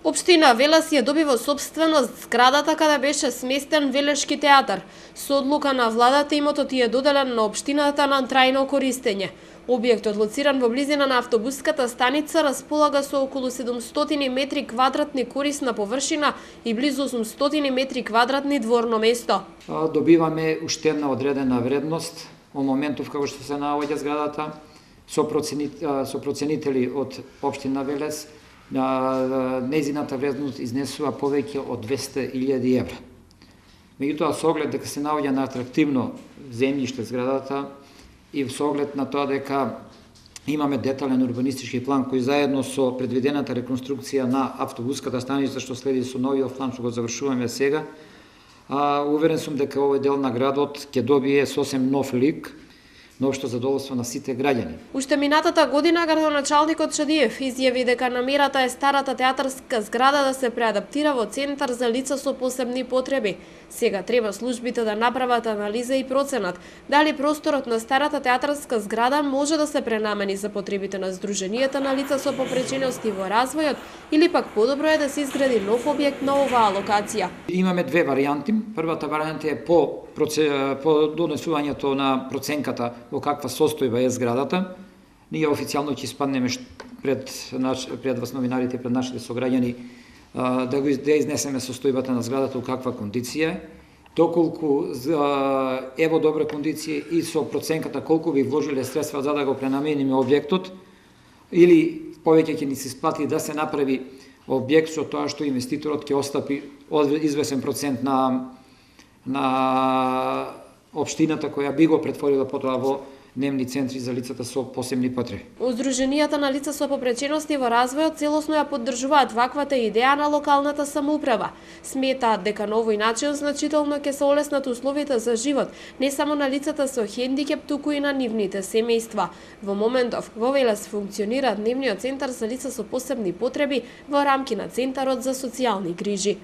Општина Велес ја доби во сопственост зградата каде беше сместен Велешки театар. Со одлука на владата имотот е доделен на општината на трајно користење. Објектот, лоциран во близина на автобуската станица, располага со околу 700 метри квадратни корисна површина и близу 800 метри квадратни дворно место. Добиваме уште една одредена вредност во моментов како што се наоѓа зградата, со проценители од општина Велес. Нејзината вредност изнесува повеќе од 200.000 евра. Меѓутоа, со оглед дека се наоѓа на атрактивно земјиште зградата и со оглед на тоа дека имаме детален урбанистички план кој заедно со предвидената реконструкција на автобуската станица што следи со новиот план што го завршуваме сега, уверен сум дека овој дел на градот ќе добие сосем нов лик, на општо задоволство на сите граѓани. Уште минатата година градоначалникот Шадиев изјави дека намерата е старата театарска зграда да се преадаптира во центар за лица со посебни потреби. Сега треба службите да направат анализа и проценат дали просторот на старата театарска зграда може да се пренамени за потребите на здруженијата на лица со попречености во развојот или пак подобро е да се изгради нов објект на оваа локација. Имаме две варијанти. Првата варијанта е по донесувањето на проценката во каква состојба е зградата. Ние официјално ќе испаднеме пред вас новинарите, пред нашите сограѓани, да изнесеме состојбата на зградата, у каква кондиција е, доколку е во добра кондиција и со проценката колку би вложиле средства за да го пренамениме објектот, или повеќе ќе ни се исплати да се направи објект со тоа што инвеститорот ќе остапи извесен процент на општината која би го претворила потоа во дневни центри за лицата со посебни потреби. Здруженијата на лица со попречености во развојот целосно ја поддржуваат ваквата идеја на локалната самоуправа. Сметаат дека на овој начин значително ќе се олеснат условите за живот, не само на лицата со хендикеп, туку и на нивните семејства. Во моментов во Велес функционира дневниот центар за лица со посебни потреби во рамки на Центарот за социјални грижи.